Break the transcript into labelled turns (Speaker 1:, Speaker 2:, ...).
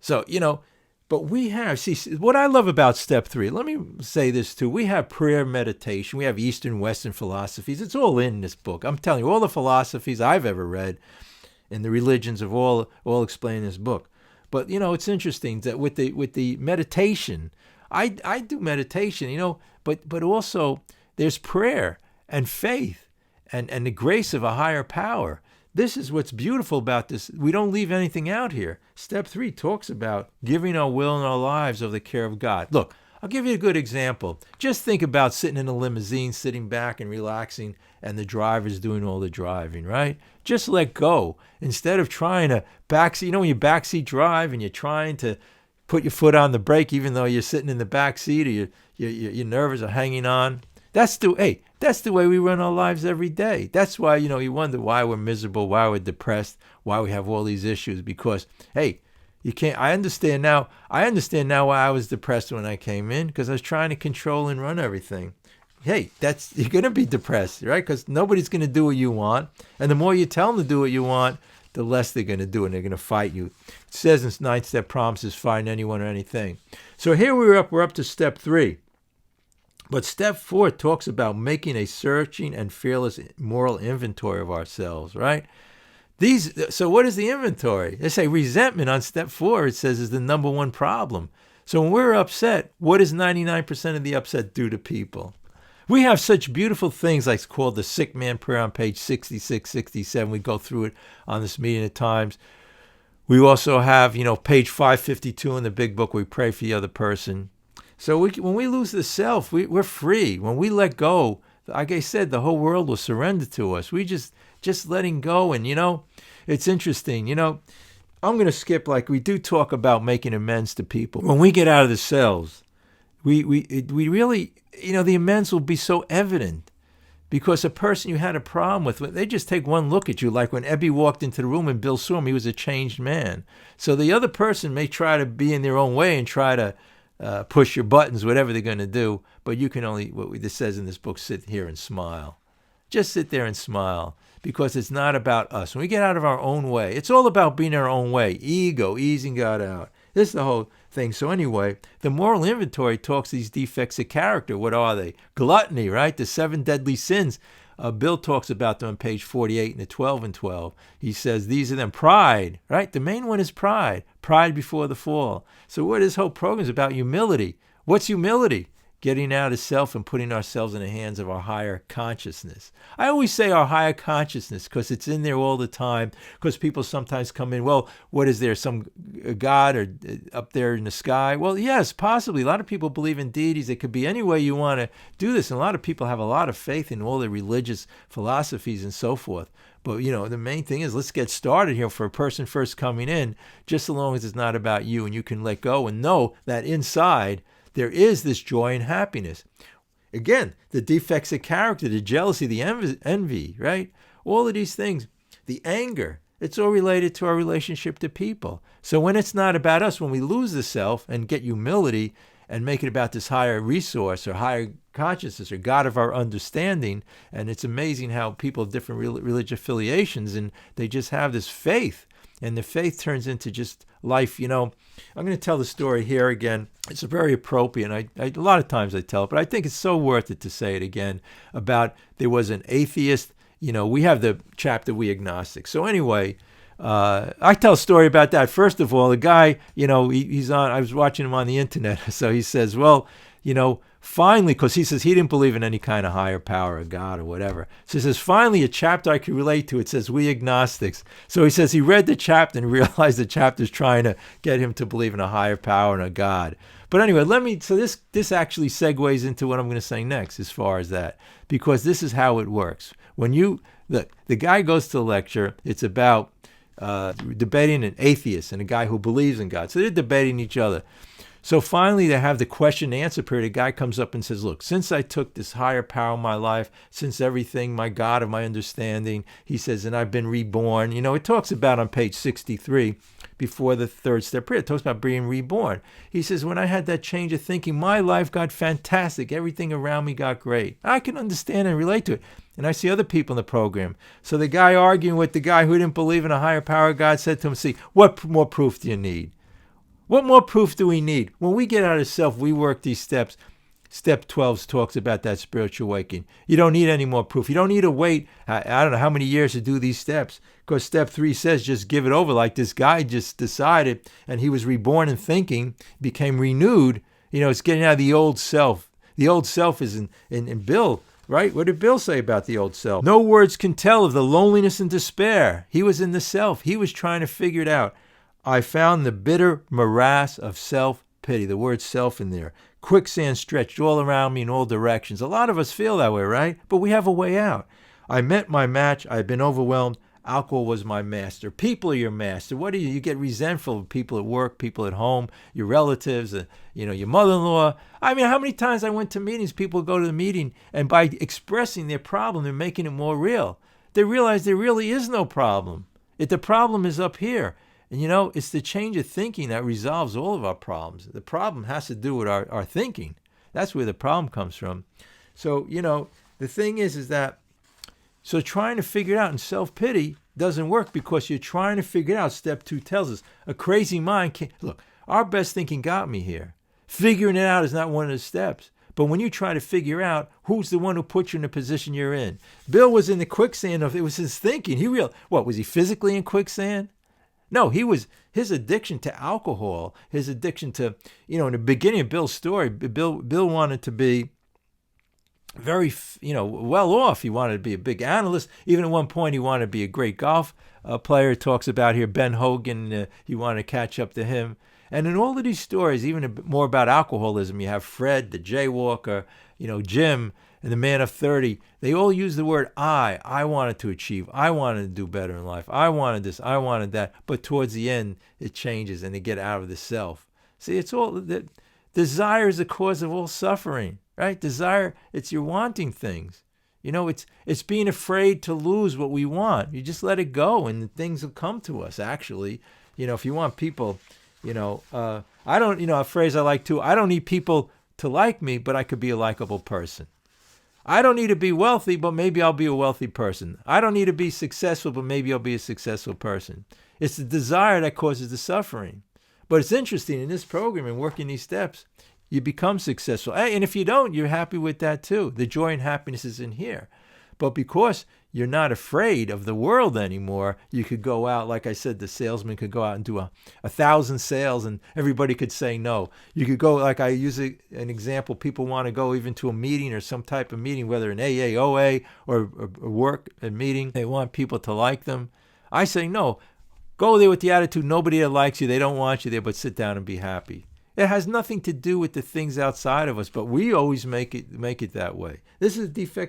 Speaker 1: So, but we have, see, what I love about step 3, let me say this too. We have prayer, meditation. We have Eastern, Western philosophies. It's all in this book. I'm telling you, all the philosophies I've ever read and the religions of all explained in this book. But, it's interesting that with the meditation, I do meditation, but also there's prayer and faith and the grace of a higher power. This is what's beautiful about this. We don't leave anything out here. Step 3 talks about giving our will and our lives over the care of God. Look, I'll give you a good example. Just think about sitting in a limousine, sitting back and relaxing, and the driver's doing all the driving, right? Just let go. Instead of trying to backseat, when you backseat drive and you're trying to put your foot on the brake even though you're sitting in the back seat or your nerves are hanging on. That's the way we run our lives every day. That's why, you wonder why we're miserable, why we're depressed, why we have all these issues. Because, hey, you can't. I understand now why I was depressed when I came in, because I was trying to control and run everything. Hey, you're going to be depressed, right? Because nobody's going to do what you want. And the more you tell them to do what you want, the less they're going to do, and they're going to fight you. It says in 9-step promises, find anyone or anything. So here we're up to step 3. But step 4 talks about making a searching and fearless moral inventory of ourselves, right? So what is the inventory? They say resentment on step 4, it says, is the number one problem. So when we're upset, what does 99% of the upset do to people? We have such beautiful things like called the sick man prayer on page 66, 67. We go through it on this meeting at times. We also have, page 552 in the big book, we pray for the other person. So when we lose the self, we're free. When we let go, like I said, the whole world will surrender to us. We just letting go. And, it's interesting. I'm going to skip, like we do talk about making amends to people. When we get out of the cells, we really, the amends will be so evident. Because a person you had a problem with, they just take one look at you. Like when Ebby walked into the room and Bill saw him, he was a changed man. So the other person may try to be in their own way and try to push your buttons, whatever they're going to do. But you can only, this says in this book, sit here and smile. Just sit there and smile, because it's not about us. When we get out of our own way, it's all about being our own way. Ego, easing God out. This is the whole thing. So anyway, the moral inventory talks these defects of character. What are they? Gluttony, right? The 7 deadly sins. Bill talks about them on page 48 in the 12 and 12. He says these are them. Pride, right? The main one is pride. Pride before the fall. So what this whole program is about, humility. What's humility? Getting out of self and putting ourselves in the hands of our higher consciousness. I always say our higher consciousness because it's in there all the time, because people sometimes come in, well, what is there, some God or up there in the sky? Well, yes, possibly. A lot of people believe in deities. It could be any way you want to do this. And a lot of people have a lot of faith in all the religious philosophies and so forth. But, the main thing is, let's get started here for a person first coming in, just so long as it's not about you and you can let go and know that inside there is this joy and happiness. Again, the defects of character, the jealousy, the envy, right? All of these things, the anger, it's all related to our relationship to people. So when it's not about us, when we lose the self and get humility and make it about this higher resource or higher consciousness or God of our understanding, and it's amazing how people have different religious affiliations and they just have this faith. And the faith turns into just life. I'm going to tell the story here again. It's very appropriate. And a lot of times I tell it, but I think it's so worth it to say it again about there was an atheist. We have the chapter, We Agnostics. So anyway, I tell a story about that. First of all, the guy, he's on, I was watching him on the internet. So he says, well, finally, because he says he didn't believe in any kind of higher power or God or whatever. So he says, finally, a chapter I could relate to. It says, We Agnostics. So he says he read the chapter and realized the chapter is trying to get him to believe in a higher power and a God. But anyway, so this actually segues into what I'm going to say next as far as that, because this is how it works. When the guy goes to a lecture, it's about debating an atheist and a guy who believes in God. So they're debating each other. So finally, they have the question and answer period. A guy comes up and says, look, since I took this higher power in my life, since everything, my God of my understanding, he says, and I've been reborn. It talks about on page 63, before the 3rd step prayer, it talks about being reborn. He says, when I had that change of thinking, my life got fantastic. Everything around me got great. I can understand and relate to it. And I see other people in the program. So the guy arguing with the guy who didn't believe in a higher power, God said to him, see, what more proof do you need? What more proof do we need? When we get out of self, we work these steps. Step 12 talks about that spiritual awakening. You don't need any more proof. You don't need to wait, I don't know how many years to do these steps. Because step 3 says just give it over, like this guy just decided, and he was reborn in thinking, became renewed. It's getting out of the old self. The old self is in Bill, right? What did Bill say about the old self? No words can tell of the loneliness and despair. He was in the self. He was trying to figure it out. I found the bitter morass of self-pity. The word self in there. Quicksand stretched all around me in all directions. A lot of us feel that way, right? But we have a way out. I met my match. I've been overwhelmed. Alcohol was my master. People are your master. What do you get resentful of people at work, people at home, your relatives, your mother-in-law. I mean, how many times I went to meetings, people go to the meeting, and by expressing their problem, they're making it more real. They realize there really is no problem. The problem is up here. And it's the change of thinking that resolves all of our problems. The problem has to do with our thinking. That's where the problem comes from. So, the thing is that, so trying to figure it out in self-pity doesn't work because you're trying to figure it out. Step 2 tells us a crazy mind can't. Look, our best thinking got me here. Figuring it out is not one of the steps. But when you try to figure out who's the one who put you in the position you're in. Bill was in the quicksand it was his thinking. Was he physically in quicksand? No, his addiction to alcohol, his addiction to, in the beginning of Bill's story, Bill wanted to be very, well off. He wanted to be a big analyst. Even at one point, he wanted to be a great golf player. It talks about here, Ben Hogan, he wanted to catch up to him. And in all of these stories, even a bit more about alcoholism, you have Fred, the jaywalker, Jim, and the man of 30, they all use the word I wanted to achieve. I wanted to do better in life. I wanted this. I wanted that. But towards the end, it changes and they get out of the self. See, it's all that desire is the cause of all suffering, right? Desire, it's your wanting things. It's being afraid to lose what we want. You just let it go and things will come to us, actually. If you want people, I don't, a phrase I like too, I don't need people to like me, but I could be a likable person. I don't need to be wealthy, but maybe I'll be a wealthy person. I don't need to be successful, but maybe I'll be a successful person. It's the desire that causes the suffering. But it's interesting, in this program and working these steps, you become successful. And if you don't, you're happy with that too. The joy and happiness is in here. But because you're not afraid of the world anymore, you could go out, like I said, the salesman could go out and do 1,000 sales and everybody could say no. You could go, like I use an example, people want to go even to a meeting or some type of meeting, whether an AA, OA, or a work a meeting. They want people to like them. I say no. Go there with the attitude, nobody that likes you, they don't want you there, but sit down and be happy. It has nothing to do with the things outside of us, but we always make it that way. This is a defect